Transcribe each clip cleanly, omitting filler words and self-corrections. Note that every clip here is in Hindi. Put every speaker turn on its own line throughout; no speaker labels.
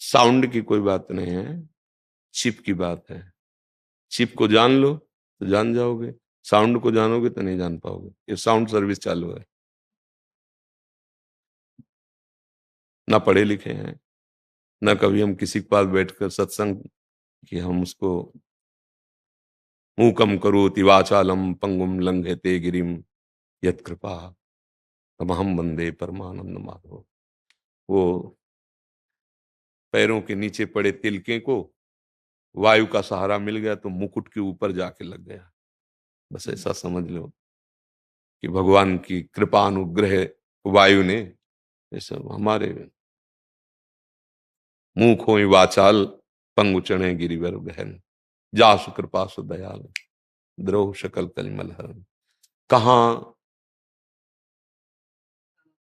साउंड की कोई बात नहीं है, चिप की बात है। चिप को जान लो तो जान जाओगे, साउंड को जानोगे तो नहीं जान पाओगे। ये साउंड सर्विस चालू है। ना पढ़े लिखे हैं, ना कभी हम किसी के पास बैठकर सत्संग कि हम उसको मूकम करोति वाचालम पंगुम लंघयते गिरिम यत्कृपा तमहम वंदे परमानंद माधव। वो पैरों के नीचे पड़े तिलके को वायु का सहारा मिल गया तो मुकुट के ऊपर जाके लग गया। बस ऐसा समझ लो कि भगवान की कृपा अनुग्रह वायु ने ऐसा हमारे मुंह खोई वाचाल पंगु चढ़े गिरिवर गहन जासु कृपा सु दयाल द्रोह शकल कलिमल हरन। कहाँ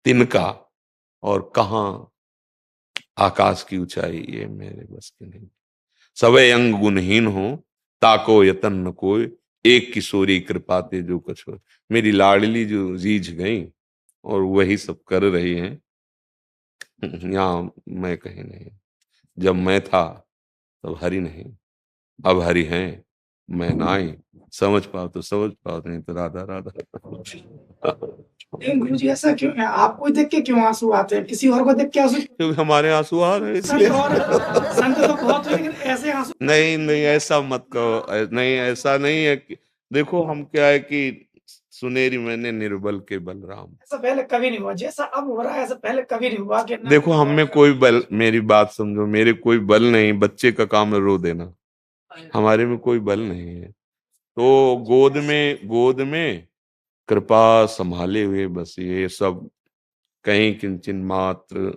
तिनका और कहाँ आकाश की ऊंचाई, ये मेरे बस की नहीं। सवै अंग गुणहीन हो ताको यतन न कोई, एक किशोरी कृपाते जो कुछ हो। मेरी लाडली जो रीझ गई और वही सब कर रही हैं। यहाँ मैं कहीं नहीं। जब मैं था तब हरि नहीं, अब हरि हैं मैं नाई। समझ पाओ तो समझ पाओ, नहीं तो राधा राधा।
लेकिन गुरुजी ऐसा क्यों है? आपको देख के क्यों आंसू आते हैं? किसी और को देख के आंसू?
क्योंकि हमारे आंसू आ रहे हैं इसलिए।
संत तो बहुत हुए, लेकिन ऐसे आंसू
नहीं नहीं, ऐसा मत कहो। नहीं, ऐसा नहीं है कि देखो हम क्या है कि सुनेरी मैंने निर्बल के बलराम।
ऐसा पहले कभी नहीं हुआ, जैसा अब हो रहा है ऐसा पहले कभी नहीं हुआ कि
देखो हम में कोई बल, मेरी बात समझो, मेरे कोई बल नहीं। बच्चे का काम है रो देना, हमारे में कोई बल नहीं है। तो गोद में कृपा संभाले हुए बस ये सब कहीं किंचन मात्र।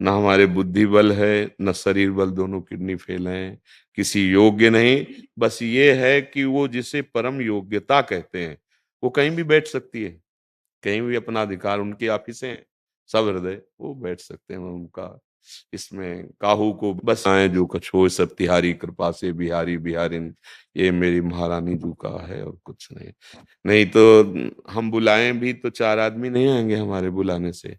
न हमारे बुद्धि बल है न शरीर बल, दोनों किडनी फेल हैं, किसी योग्य नहीं। बस ये है कि वो जिसे परम योग्यता कहते हैं वो कहीं भी बैठ सकती है, कहीं भी अपना अधिकार, उनकी ऑफिसें हैं, सब हृदय वो बैठ सकते हैं उनका। इसमें काहू को बस आए जो कछ हो सब तिहारी कृपा से बिहारी बिहारिन, ये मेरी महारानी जू का है और कुछ नहीं। नहीं तो हम बुलाएं भी तो 4 आदमी नहीं आएंगे हमारे बुलाने से।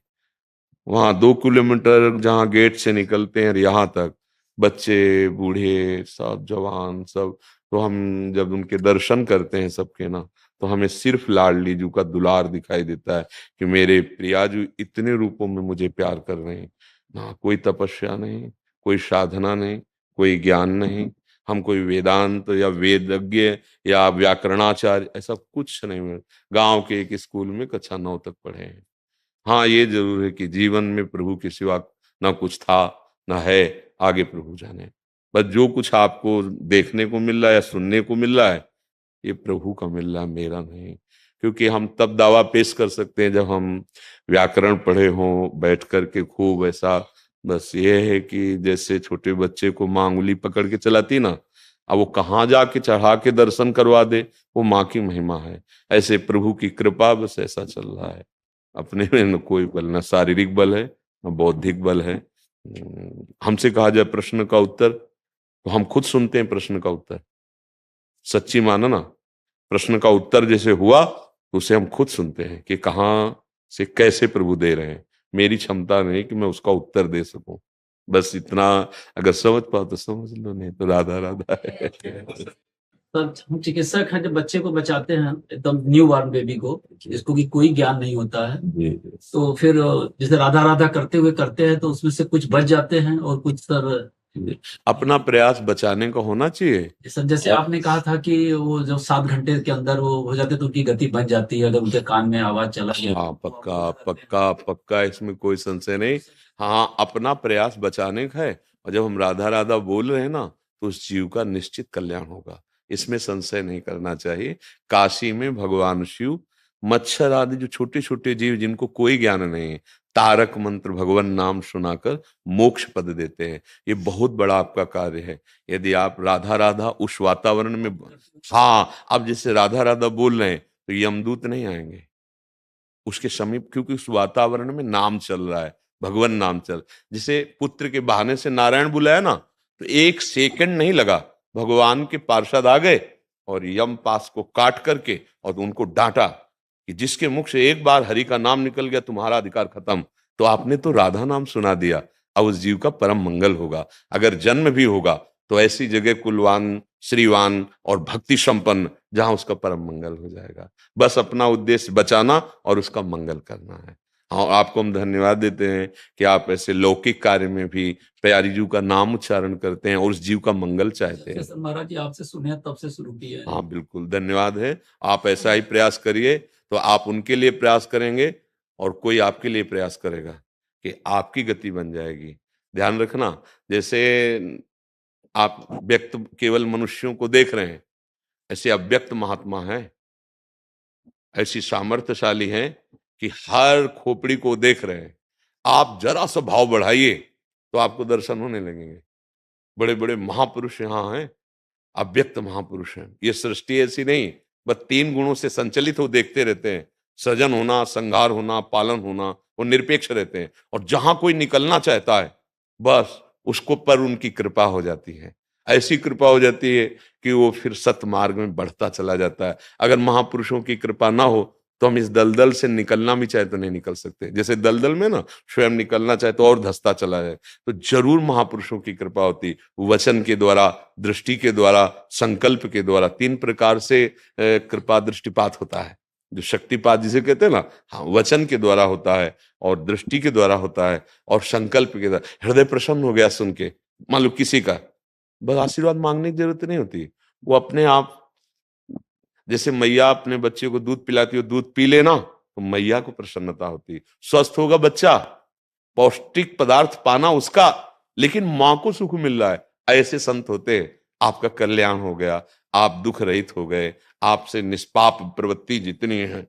वहां 2 किलोमीटर जहाँ गेट से निकलते हैं यहाँ तक बच्चे बूढ़े सब जवान सब, तो हम जब उनके दर्शन करते हैं सबके ना, तो हमें सिर्फ लाडली जू का दुलार दिखाई देता है कि मेरे प्रियाजू इतने रूपों में मुझे प्यार कर रहे हैं। ना कोई तपस्या नहीं, कोई साधना नहीं, कोई ज्ञान नहीं, हम कोई वेदांत या वेदज्ञ या व्याकरणाचार्य ऐसा कुछ नहीं। गांव के एक स्कूल में कक्षा 9 तक पढ़े हैं। हाँ ये जरूर है कि जीवन में प्रभु के सिवा ना कुछ था ना है, आगे प्रभु जाने। बस जो कुछ आपको देखने को मिल रहा है या सुनने को मिल रहा है ये प्रभु का मिल रहा है, मेरा नहीं। क्योंकि हम तब दावा पेश कर सकते हैं जब हम व्याकरण पढ़े हों बैठ करके खूब ऐसा। बस ये है कि जैसे छोटे बच्चे को माँ उंगली पकड़ के चलाती ना, अब वो कहाँ जाके चढ़ा के दर्शन करवा दे, वो माँ की महिमा है। ऐसे प्रभु की कृपा बस ऐसा चल रहा है। अपने में न कोई बल, न शारीरिक बल है न बौद्धिक बल है। हमसे कहा जाए प्रश्न का उत्तर, तो हम खुद सुनते हैं प्रश्न का उत्तर। सच्ची मानो ना, प्रश्न का उत्तर जैसे हुआ तो उसे हम खुद सुनते हैं कि कहाँ से कैसे प्रभु दे रहे हैं। मेरी क्षमता नहीं कि मैं उसका उत्तर दे सकूं। बस इतना अगर समझ पाओ तो समझ लो, नहीं तो राधा राधा है।
तब हम चिकित्सक हैं, जब बच्चे को बचाते हैं एकदम न्यू बॉर्न बेबी को, जिसको कि कोई ज्ञान नहीं होता है, तो फिर जैसे राधा राधा करते हुए करते हैं तो उसमें से कुछ बच जाते हैं और कुछ सर
अपना प्रयास बचाने का होना चाहिए।
सर जैसे आपने कहा था कि वो जो 7 घंटे के अंदर वो हो जाते तो उनकी गति बच जाती है अगर उनके कान में आवाज चला गया।
हाँ पक्का पक्का पक्का, इसमें कोई संशय नहीं। हाँ अपना प्रयास बचाने का है, और जब हम राधा राधा बोल रहे हैं ना तो उस जीव का निश्चित कल्याण होगा, इसमें संशय नहीं करना चाहिए। काशी में भगवान शिव मच्छर आदि जो छोटे छोटे जीव जिनको कोई ज्ञान नहीं है, तारक मंत्र भगवान नाम सुनाकर मोक्ष पद देते हैं। ये बहुत बड़ा आपका कार्य है। यदि आप राधा राधा उस वातावरण में, हाँ आप जैसे राधा राधा बोल रहे हैं तो यमदूत नहीं आएंगे उसके समीप, क्योंकि उस वातावरण में नाम चल रहा है, भगवान नाम चल। जिसे पुत्र के बहाने से नारायण बुलाया ना, तो 1 सेकंड नहीं लगा, भगवान के पार्षद आ गए और यम पास को काट करके और उनको डांटा कि जिसके मुख से एक बार हरि का नाम निकल गया तुम्हारा अधिकार खत्म। तो आपने तो राधा नाम सुना दिया, अब उस जीव का परम मंगल होगा। अगर जन्म भी होगा तो ऐसी जगह कुलवान, श्रीवान और भक्ति संपन्न जहां उसका परम मंगल हो जाएगा। बस अपना उद्देश्य बचाना और उसका मंगल करना है। हाँ, आपको हम धन्यवाद देते हैं कि आप ऐसे लौकिक कार्य में भी प्यारी जीव का नाम उच्चारण करते हैं और उस जीव का मंगल चाहते हैं।
सर महाराज जी आपसे सुने तब से शुरू किया है।
हाँ बिल्कुल, धन्यवाद है। आप ऐसा ही प्रयास करिए तो आप उनके लिए प्रयास करेंगे और कोई आपके लिए प्रयास करेगा कि आपकी गति बन जाएगी। ध्यान रखना, जैसे आप व्यक्त केवल मनुष्यों को देख रहे हैं, ऐसे अव्यक्त महात्मा हैं, ऐसी सामर्थ्यशाली हैं कि हर खोपड़ी को देख रहे हैं। आप जरा सा भाव बढ़ाइए तो आपको दर्शन होने लगेंगे। बड़े बड़े महापुरुष यहाँ हैं, अव्यक्त महापुरुष हैं। ये सृष्टि ऐसी नहीं, बस 3 गुणों से संचलित हो देखते रहते हैं। सृजन होना, संहार होना, पालन होना, वो निरपेक्ष रहते हैं। और जहां कोई निकलना चाहता है बस उसको पर उनकी कृपा हो जाती है। ऐसी कृपा हो जाती है कि वो फिर सतमार्ग में बढ़ता चला जाता है। अगर महापुरुषों की कृपा ना हो तो हम इस दलदल से निकलना भी चाहे तो नहीं निकल सकते। जैसे दलदल में ना स्वयं निकलना चाहे तो और धंसता चला जाए। तो जरूर महापुरुषों की कृपा होती, वचन के द्वारा, दृष्टि के द्वारा, संकल्प के द्वारा। 3 प्रकार से कृपा दृष्टिपात होता है। जो शक्तिपात जिसे कहते हैं ना, हाँ, वचन के द्वारा होता है और दृष्टि के द्वारा होता है और संकल्प के द्वारा। हृदय प्रसन्न हो गया सुन के, मान लो किसी का, बस आशीर्वाद मांगने की जरूरत नहीं होती, वो अपने आप, जैसे मैया अपने बच्चे को दूध पिलाती हो, दूध पी लेना तो मैया को प्रसन्नता होती। स्वस्थ होगा बच्चा, पौष्टिक पदार्थ पाना उसका, लेकिन मां को सुख मिल रहा है। ऐसे संत होते, आपका कल्याण हो गया, आप दुख रहित हो गए, आपसे निष्पाप प्रवृत्ति जितनी है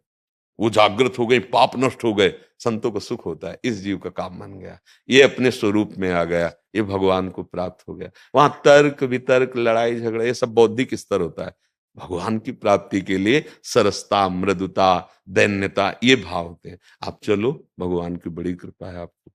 वो जागृत हो गई, पाप नष्ट हो गए। संतों को सुख होता है, इस जीव का काम बन गया, ये अपने स्वरूप में आ गया, ये भगवान को प्राप्त हो गया। वहां तर्क वितर्क, लड़ाई झगड़ा, ये सब बौद्धिक स्तर होता है। भगवान की प्राप्ति के लिए सरसता, मृदुता, दैन्यता, ये भाव होते हैं। आप चलो, भगवान की बड़ी कृपा है आपको।